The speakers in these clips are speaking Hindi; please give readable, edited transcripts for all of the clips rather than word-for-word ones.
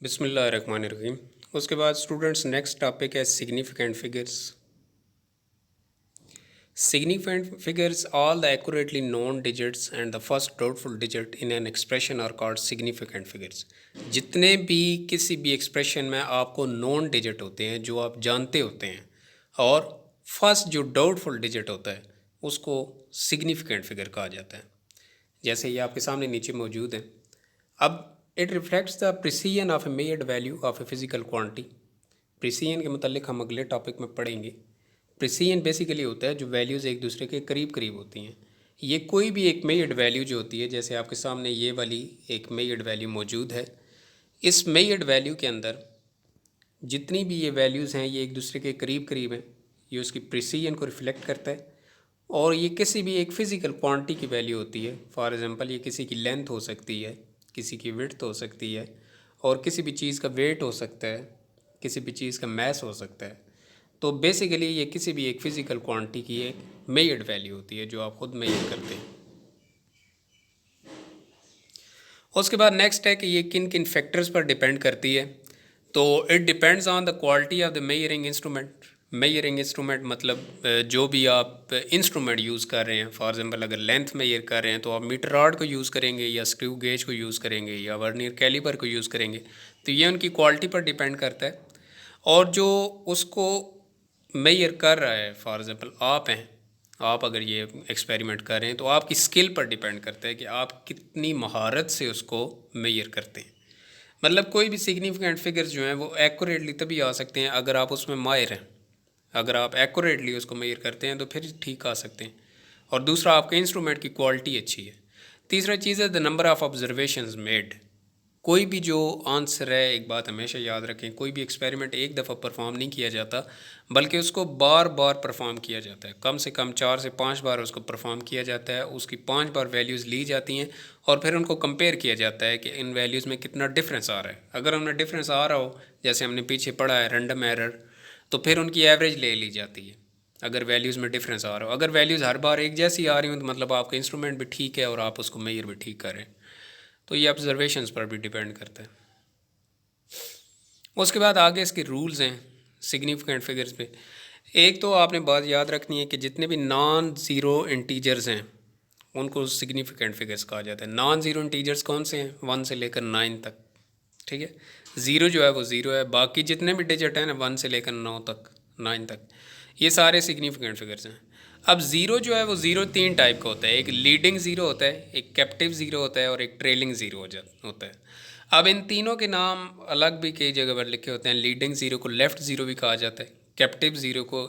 बिस्मिल्लाहिर्रहमानिर्रहीम। उसके बाद स्टूडेंट्स नेक्स्ट टॉपिक है significant figures. Significant figures all the accurately known digits and the first doubtful digit in an expression are called significant figures. जितने भी किसी भी एक्सप्रेशन में आपको नोन डिजिट होते हैं जो आप जानते होते हैं और फर्स्ट जो डाउटफुल डिजिट होता है उसको सिग्निफिकेंट फिगर कहा जाता है। जैसे ये आपके सामने नीचे मौजूद है। अब it reflects the precision of A measured value of a physical quantity. Precision के मतलब हम अगले टॉपिक में पढ़ेंगे। प्रिसीजन बेसिकली होता है जो वैल्यूज़ एक दूसरे के करीब करीब होती हैं। ये कोई भी एक मेजर्ड वैल्यू जो होती है, जैसे आपके सामने ये वाली एक मेजर्ड वैल्यू मौजूद है। इस मेजर्ड वैल्यू के अंदर जितनी भी ये वैल्यूज़ हैं ये एक दूसरे के करीब करीब हैं। ये उसकी प्रिसीजन को रिफ्लेक्ट करता है और ये किसी भी एक फ़िज़िकल क्वांटिटी की वैल्यू होती है। फॉर एग्ज़ाम्पल ये किसी की लेंथ हो सकती है, किसी की विड्थ हो सकती है और किसी भी चीज़ का वेट हो सकता है, किसी भी चीज़ का मैस हो सकता है। तो बेसिकली ये किसी भी एक फ़िज़िकल क्वांटिटी की एक मेजर्ड वैल्यू होती है जो आप खुद मेजर करते हैं। उसके बाद नेक्स्ट है कि ये किन किन फैक्टर्स पर डिपेंड करती है। तो it depends on the quality of the measuring instrument. Measuring instrument मतलब जो भी आप इंस्ट्रूमेंट यूज़ कर रहे हैं। फॉर एग्जांपल अगर लेंथ मेजर कर रहे हैं तो आप मीटर रॉड को यूज़ करेंगे या स्क्रू गेज को यूज़ करेंगे या वर्नियर कैलिपर को यूज़ करेंगे। तो ये उनकी क्वालिटी पर डिपेंड करता है। और जो उसको मेजर कर रहा है, फॉर एग्ज़ाम्पल आप हैं, आप अगर ये एक्सपेरिमेंट कर रहे हैं तो आपकी स्किल पर डिपेंड करता है कि आप कितनी महारत से उसको मेजर करते हैं। मतलब कोई भी सिग्निफिकेंट फिगर्स जो हैं वो एक्यूरेटली तभी आ सकते हैं अगर आप उसमें माहिर हैं। अगर आप एक्यूरेटली उसको मेजर करते हैं तो फिर ठीक आ सकते हैं। और दूसरा, आपके इंस्ट्रूमेंट की क्वालिटी अच्छी है। तीसरा चीज़ है the number of observations made. कोई भी जो आंसर है, एक बात हमेशा याद रखें, कोई भी एक्सपेरिमेंट एक दफ़ा परफॉर्म नहीं किया जाता बल्कि उसको बार बार परफॉर्म किया जाता है। कम से कम 4 से 5 बार उसको परफॉर्म किया जाता है। उसकी 5 बार वैल्यूज़ ली जाती हैं और फिर उनको कंपेयर किया जाता है कि इन वैल्यूज़ में कितना डिफरेंस आ रहा है। अगर उनमें डिफरेंस आ रहा हो, जैसे हमने पीछे पढ़ा है रैंडम एरर, तो फिर उनकी एवरेज ले ली जाती है। अगर वैल्यूज़ में डिफरेंस आ रहा हो, अगर वैल्यूज़ हर बार एक जैसी आ रही हो तो मतलब आपका इंस्ट्रूमेंट भी ठीक है और आप उसको मेजर भी ठीक कर रहे हैं। तो ये ऑब्जर्वेशंस पर भी डिपेंड करता है। उसके बाद आगे इसके रूल्स हैं सिग्निफिकेंट फिगर्स पे। एक तो आपने बात याद रखनी है कि जितने भी नॉन ज़ीरो इंटीजर्स हैं उनको सिग्निफिकेंट फिगर्स कहा जाता है। नॉन ज़ीरो इंटीजर्स कौन से हैं? 1 से लेकर 9 तक। ठीक है, ज़ीरो जो है वो ज़ीरो है, बाकी जितने भी डिजिट हैं ना 1 से लेकर 9 तक, 9 तक, ये सारे सिग्निफिकेंट फिगर्स हैं। अब ज़ीरो जो है वो ज़ीरो 3 टाइप का होता है। एक लीडिंग ज़ीरो होता है, एक कैप्टिव ज़ीरो होता है और एक ट्रेलिंग ज़ीरो होता है। अब इन तीनों के नाम अलग भी कई जगह पर लिखे होते हैं। लीडिंग ज़ीरो को लेफ़्ट ज़ीरो भी कहा जाता है, कैप्टिव ज़ीरो को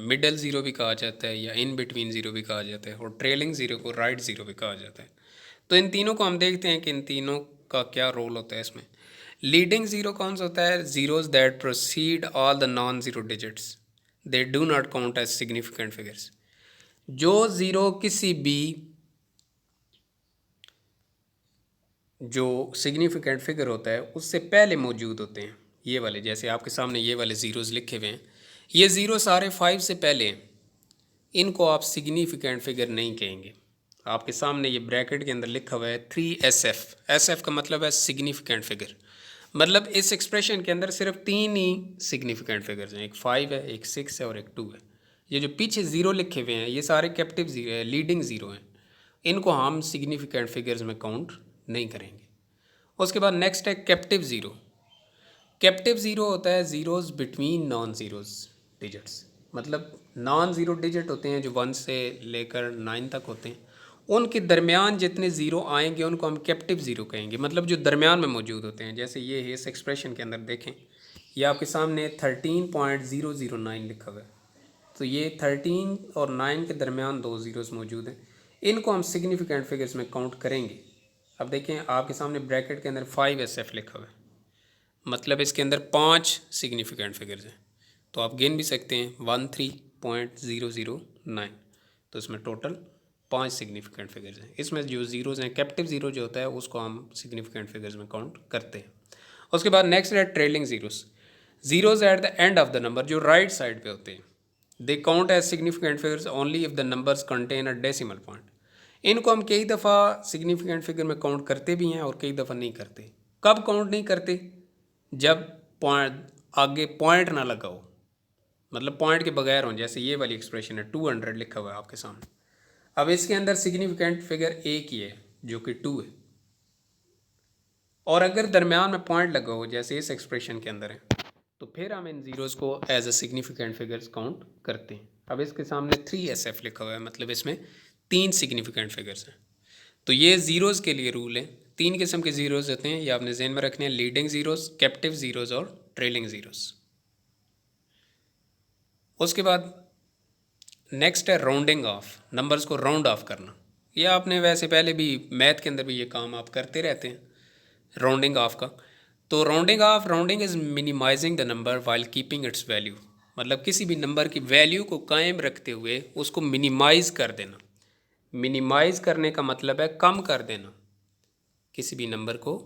मिडल ज़ीरो भी कहा जाता है या इन बिटवीन ज़ीरो भी कहा जाता है और ट्रेलिंग ज़ीरो को राइट ज़ीरो भी कहा जाता है। तो इन तीनों को हम देखते हैं कि इन तीनों का क्या रोल होता है इसमें। लीडिंग ज़ीरो कौन सा होता है? Zeros that proceed all the non zero digits, they do not count as significant figures. जो ज़ीरो किसी भी जो सिग्निफिकेंट फिगर होता है उससे पहले मौजूद होते हैं, ये वाले, जैसे आपके सामने ये वाले ज़ीरोज़ लिखे हुए हैं, ये ज़ीरो सारे 5 से पहले हैं। इनको आप सिग्निफिकेंट फिगर नहीं कहेंगे। आपके सामने ये ब्रैकेट के अंदर लिखा हुआ है 3SF। SF का मतलब है सिग्निफिकेंट फिगर। मतलब इस एक्सप्रेशन के अंदर सिर्फ 3 ही सिग्निफिकेंट फिगर्स हैं, एक 5 है, एक 6 है और एक 2 है। ये जो पीछे ज़ीरो लिखे हुए हैं ये सारे कैप्टिव ज़ीरो, लीडिंग ज़ीरो हैं। इनको हम सिग्निफिकेंट फिगर्स में काउंट नहीं करेंगे। उसके बाद नेक्स्ट है कैप्टिव ज़ीरो। कैप्टिव ज़ीरो होता है zeros between non zeros digits. मतलब नॉन ज़ीरो डिजिट होते हैं जो 1 से लेकर 9 तक होते हैं, उनके दरमियान जितने ज़ीरो आएंगे उनको हम कैप्टिव ज़ीरो कहेंगे। मतलब जो दरमियान में मौजूद होते हैं, जैसे ये है, इस एक्सप्रेशन के अंदर देखें, ये आपके सामने 13.009 लिखा हुआ है। तो ये 13 और 9 के दरमियान 2 ज़ीरोज़ मौजूद हैं। इनको हम सिग्निफिकेंट फिगर्स में काउंट करेंगे। अब देखें आपके सामने ब्रैकेट के अंदर 5SF लिखा हुआ है, मतलब इसके अंदर 5 सिग्निफिकेंट फिगर्स हैं। तो आप गिन भी सकते हैं 13.009। तो इसमें टोटल 5 सिग्निफिकेंट फिगर्स हैं। इसमें जो ज़ीरोज़ हैं, कैप्टिव ज़ीरो जो होता है उसको हम सिग्निफिकेंट फिगर्स में काउंट करते हैं। उसके बाद नेक्स्ट है trailing zeros. Zeros at the end of the number जो राइट साइड पे होते हैं, they count as significant figures only if the numbers contain a decimal point. इनको हम कई दफ़ा सिग्निफिकेंट फिगर में काउंट करते भी हैं और कई दफ़ा नहीं करते। कब काउंट नहीं करते? जब पॉइंट आगे पॉइंट ना लगा हो, मतलब पॉइंट के बगैर हो, जैसे ये वाली एक्सप्रेशन है 200 लिखा हुआ है आपके सामने। अब इसके अंदर सिग्निफिकेंट फिगर एक ही है जो कि 2 है, और अगर दरमियान में पॉइंट लगा हो जैसे इस एक्सप्रेशन के अंदर है, तो फिर हम इन ज़ीरोज़ को as a significant figures count करते हैं। अब इसके सामने 3SF लिखा हुआ है, मतलब इसमें 3 सिग्निफिकेंट फिगर्स हैं। तो ये ज़ीरोज़ के लिए रूल है। 3 किस्म के ज़ीरोज़ होते हैं, ये आपने ज़हन में रखने हैं, लीडिंग ज़ीरोज़, कैप्टिव ज़ीरोज़ और ट्रेलिंग ज़ीरोज़। उसके बाद नेक्स्ट है राउंडिंग ऑफ, नंबर्स को राउंड ऑफ करना। ये आपने वैसे पहले भी मैथ के अंदर भी ये काम आप करते रहते हैं, राउंडिंग ऑफ का। तो rounding is minimizing the number while keeping its value, मतलब किसी भी नंबर की वैल्यू को कायम रखते हुए उसको मिनिमाइज कर देना। मिनिमाइज करने का मतलब है कम कर देना, किसी भी नंबर को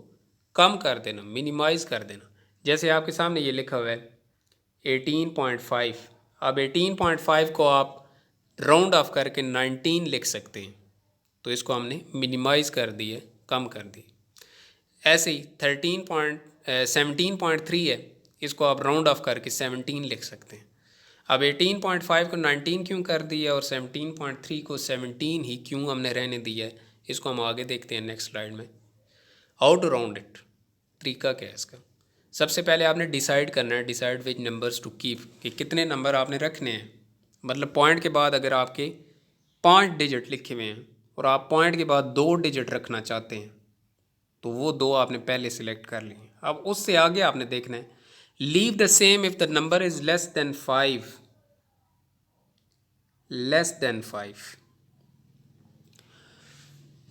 कम कर देना, मिनिमाइज कर देना। जैसे आपके सामने ये लिखा हुआ है 18.5। अब 18.5 को आप राउंड ऑफ करके 19 लिख सकते हैं, तो इसको हमने मिनिमाइज कर दी है, कम कर दी। ऐसे ही 17.3 है, इसको आप राउंड ऑफ करके 17 लिख सकते हैं। अब 18.5 को 19 क्यों कर दिया और 17.3 को 17 ही क्यों हमने रहने दिया है, इसको हम आगे देखते हैं नेक्स्ट स्लाइड में। हाउ टू राउंड इट, तरीका क्या है इसका? सबसे पहले आपने डिसाइड करना है, decide which numbers to keep, कि कितने नंबर आपने रखने हैं। मतलब पॉइंट के बाद अगर आपके 5 डिजिट लिखे हुए हैं और आप पॉइंट के बाद 2 डिजिट रखना चाहते हैं, तो वो 2 आपने पहले सिलेक्ट कर लिए। अब उससे आगे आपने देखना है leave the same if the number is less than 5, less than 5।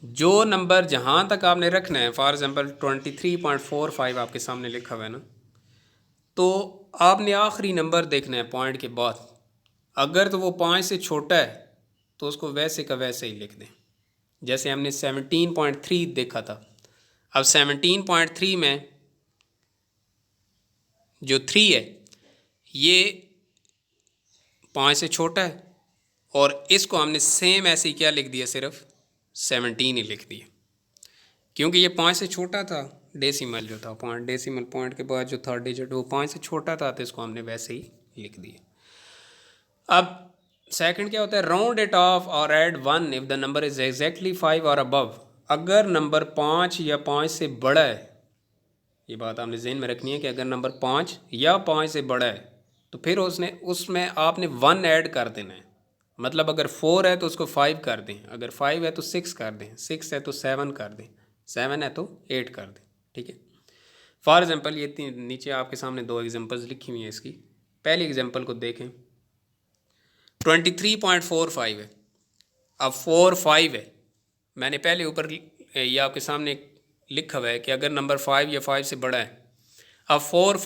जो नंबर जहाँ तक आपने रखना है, फॉर एग्जांपल 23.45 आपके सामने लिखा हुआ है ना, तो आपने आखिरी नंबर देखना है पॉइंट के बाद। अगर तो वो 5 से छोटा है तो उसको वैसे का वैसे ही लिख दें। जैसे हमने 17.3 देखा था, अब 17.3 में जो 3 है ये 5 से छोटा है, और इसको हमने सेम ऐसे ही क्या लिख दिया, सिर्फ 17 ही लिख दिया, क्योंकि ये 5 से छोटा था। डेसिमल जो था पॉइंट, डेसिमल पॉइंट के बाद जो थर्ड डिजिट वो 5 से छोटा था, तो इसको हमने वैसे ही लिख दिया। अब सेकंड क्या होता है, राउंड इट ऑफ और add 1 if the number is exactly 5 और अबव। अगर नंबर 5 या 5 से बड़ा है, ये बात आपने ज़हन में रखनी है कि अगर नंबर 5 या 5 से बड़ा है तो फिर उसमें आपने 1 ऐड कर देना है। मतलब अगर 4 है तो उसको 5 कर दें, अगर 5 है तो 6 कर दें, 6 है तो 7 कर दें, 7 है तो 8 कर दें। ठीक है। फॉर एग्जांपल ये नीचे आपके सामने 2 एग्जांपल्स लिखी हुई हैं इसकी। पहली एग्जांपल को देखें, 23.45 है। अब 4 5 है, मैंने पहले ऊपर ये आपके सामने लिखा हुआ है कि अगर नंबर 5 या 5 से बड़ा है। अब 4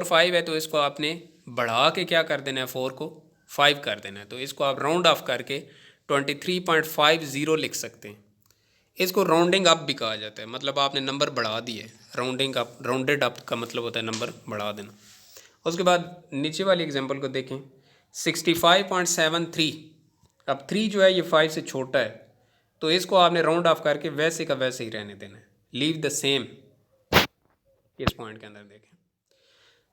5 है तो इसको आपने बढ़ा के क्या कर देना है, 4 को 5 कर देना है, तो इसको आप राउंड ऑफ करके 23.50 लिख सकते हैं। इसको राउंडिंग अप भी कहा जाता है, मतलब आपने नंबर बढ़ा दिए। राउंडिंग अप, राउंडेड अप का मतलब होता है नंबर बढ़ा देना। उसके बाद नीचे वाली एग्जांपल को देखें, 65.73। अब 3 जो है ये 5 से छोटा है, तो इसको आपने राउंड ऑफ करके वैसे का वैसे ही रहने देना है, लीव द सेम। इस पॉइंट के अंदर देखें,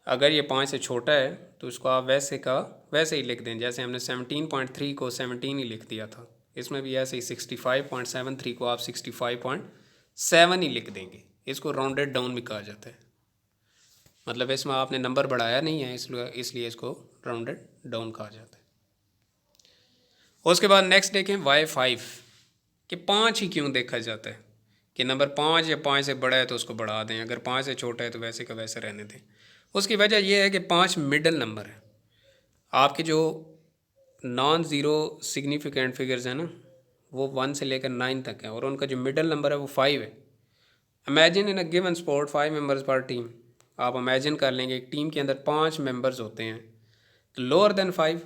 अगर ये 5 से छोटा है तो इसको आप वैसे का वैसे ही लिख दें, जैसे हमने 17.3 को 17 ही लिख दिया था, इसमें भी ऐसे ही 65.73 को आप 65.7 ही लिख देंगे। इसको राउंडेड डाउन भी कहा जाता है, मतलब इसमें आपने नंबर बढ़ाया नहीं है, इसलिए इसको राउंडेड डाउन कहा जाता है। उसके बाद नेक्स्ट देखें y5, कि 5 ही क्यों देखा जाता है, कि नंबर 5 या 5 से बड़ा है तो उसको बढ़ा दें, अगर 5 से छोटा है तो वैसे का वैसे रहने दें। उसकी वजह यह है कि 5 मिडल नंबर है। आपके जो नॉन ज़ीरो सिग्निफिकेंट फिगर्स हैं ना, वो 1 से लेकर 9 तक है, और उनका जो मिडल नंबर है वो 5 है। Imagine in a given sport 5 members पर टीम। आप इमेजिन कर लेंगे एक टीम के अंदर 5 मेंबर्स होते हैं, तो lower than 5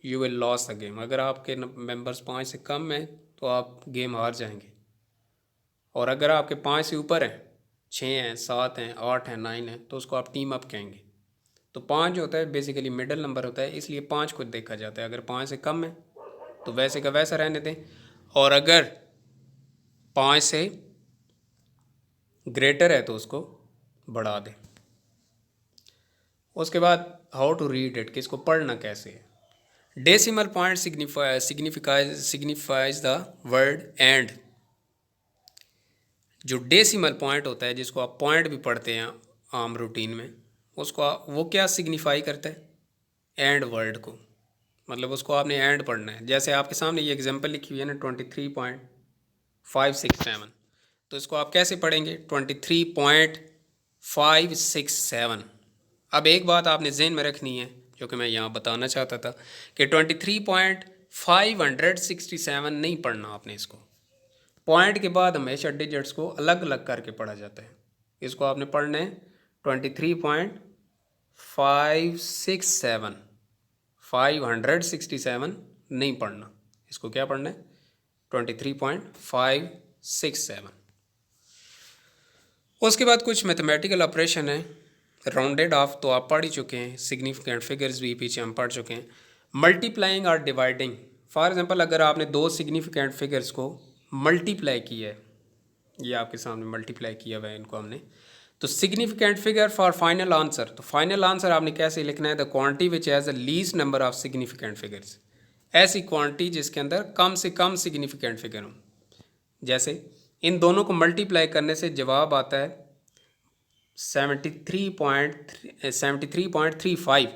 you will loss the game. अगर आपके मेंबर्स 5 से कम हैं तो आप गेम हार जाएंगे, और अगर आपके 5 से ऊपर हैं, 6 हैं, 7 हैं, 8 हैं, 9 हैं, तो उसको आप टीम अप कहेंगे। तो 5 जो होता है बेसिकली मिडल नंबर होता है, इसलिए 5 को देखा जाता है। अगर 5 से कम है तो वैसे का वैसा रहने दें, और अगर 5 से ग्रेटर है तो उसको बढ़ा दें। उसके बाद हाउ टू रीड इट, कि इसको पढ़ना कैसे है। Decimal point signifies the word and. जो डेसिमल पॉइंट होता है, जिसको आप पॉइंट भी पढ़ते हैं आम रूटीन में, उसको वो क्या सिग्निफाई करता है, एंड वर्ड को, मतलब उसको आपने एंड पढ़ना है। जैसे आपके सामने ये एग्जांपल लिखी हुई है ना 23.567, तो इसको आप कैसे पढ़ेंगे 23.567। अब एक बात आपने जहन में रखनी है जो कि मैं यहाँ बताना चाहता था कि 23.567 नहीं पढ़ना आपने। इसको पॉइंट के बाद हमेशा डिजिट्स को अलग अलग करके पढ़ा जाता है। इसको आपने पढ़ना है 23.567, 567 नहीं पढ़ना। इसको क्या पढ़ना है 23.567। उसके बाद कुछ मैथमेटिकल ऑपरेशन है, राउंडेड ऑफ तो आप पढ़ ही चुके हैं, सिग्निफिकेंट फिगर्स भी पीछे हम पढ़ चुके हैं। मल्टीप्लाइंग और डिवाइडिंग, फॉर एग्जांपल अगर आपने दो सिग्निफिकेंट फिगर्स को मल्टीप्लाई किया है, ये आपके सामने मल्टीप्लाई किया हुआ है इनको हमने, तो significant figure for final answer, तो फाइनल आंसर आपने कैसे लिखना है, the quantity which has the least number of significant figures, ऐसी क्वांटिटी जिसके अंदर कम से कम सिग्निफिकेंट फिगर हो। जैसे इन दोनों को मल्टीप्लाई करने से जवाब आता है 73.35,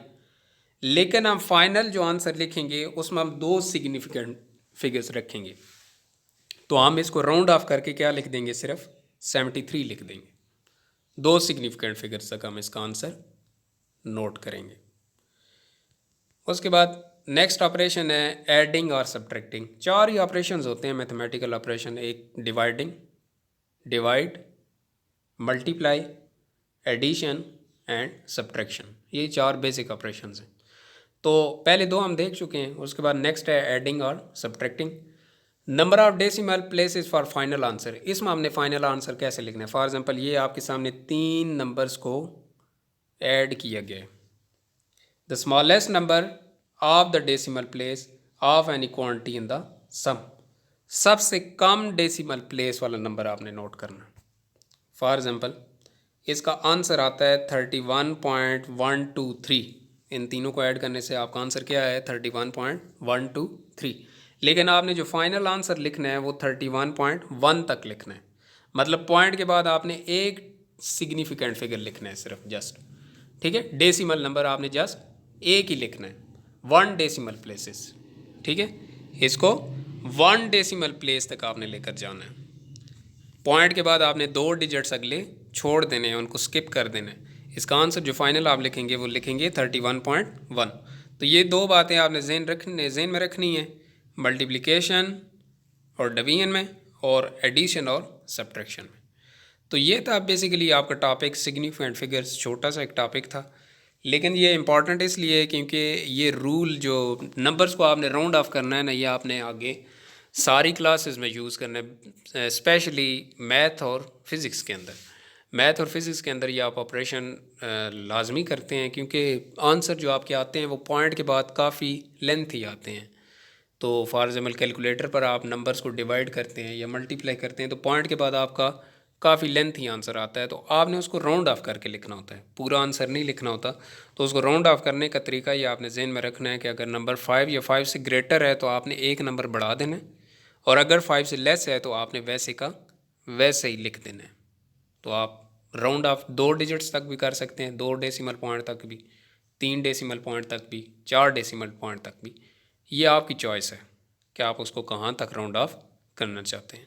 लेकिन हम फाइनल जो आंसर लिखेंगे उसमें हम दो सिग्निफिकेंट फिगर्स रखेंगे, तो हम इसको राउंड ऑफ करके क्या लिख देंगे, सिर्फ 73 लिख देंगे। दो सिग्निफिकेंट फिगर्स तक हम इसका आंसर नोट करेंगे। उसके बाद नेक्स्ट ऑपरेशन है एडिंग और सब्ट्रैक्टिंग। चार ही ऑपरेशंस होते हैं मैथमेटिकल ऑपरेशन, एक dividing, divide, multiply, addition and subtraction, ये चार बेसिक ऑपरेशंस हैं। तो पहले दो हम देख चुके हैं। उसके बाद नेक्स्ट है एडिंग और subtracting. Number of decimal places for final answer, इसमें हमने फाइनल आंसर कैसे लिखना है। फॉर एग्जांपल ये आपके सामने 3 नंबर्स को ऐड किया गया है। The smallest number of the decimal place of any quantity in the sum, सबसे कम डेसिमल प्लेस वाला नंबर आपने नोट करना। फॉर एग्जांपल इसका आंसर आता है 31.123, इन तीनों को ऐड करने से आपका आंसर क्या है 31.123, लेकिन आपने जो फाइनल आंसर लिखना है वो 31.1 तक लिखना है। मतलब पॉइंट के बाद आपने एक सिग्निफिकेंट फिगर लिखना है सिर्फ, जस्ट, ठीक है। डेसिमल नंबर आपने जस्ट एक ही लिखना है, 1 डेसिमल प्लेसेस, ठीक है। इसको 1 डेसिमल प्लेस तक आपने लेकर जाना है। पॉइंट के बाद आपने 2 डिजिट्स अगले छोड़ देने हैं, उनको स्किप कर देना है। इसका आंसर जो फाइनल आप लिखेंगे वो लिखेंगे 31.1। तो ये दो बातें आपने जहन में रखनी है, मल्टीप्लिकेशन और डिवीजन में, और एडिशन और सब्ट्रैक्शन में। तो ये था बेसिकली आपका टॉपिक सिग्निफिकेंट फिगर्स, छोटा सा एक टॉपिक था, लेकिन ये इंपॉर्टेंट इसलिए है क्योंकि ये रूल जो नंबर्स को आपने राउंड ऑफ करना है ना, ये आपने आगे सारी क्लासेस में यूज़ करना है, स्पेशली मैथ और फिज़िक्स के अंदर। मैथ और फिज़िक्स के अंदर ये आप ऑपरेशन लाजमी करते हैं, क्योंकि आंसर जो आपके आते हैं वो पॉइंट के बाद काफ़ी लेंथी आते हैं। तो फॉर एग्जाम्पल कैलकुलेटर पर आप नंबर्स को डिवाइड करते हैं या मल्टीप्लाई करते हैं, तो पॉइंट के बाद आपका काफ़ी लेंथी आंसर आता है, तो आपने उसको राउंड ऑफ करके लिखना होता है, पूरा आंसर नहीं लिखना होता। तो उसको राउंड ऑफ करने का तरीका ये आपने जहन में रखना है कि अगर नंबर 5 या 5 से ग्रेटर है तो आपने एक नंबर बढ़ा देना है, और अगर 5 से लेस है तो आपने वैसे का वैसे ही लिख देना है। तो आप राउंड ऑफ 2 डिजिट्स तक भी कर सकते हैं, 2 डेसिमल पॉइंट तक भी, 3 डेसिमल पॉइंट तक भी, 4 डेसिमल पॉइंट तक भी। ये आपकी चॉइस है कि आप उसको कहाँ तक राउंड ऑफ करना चाहते हैं।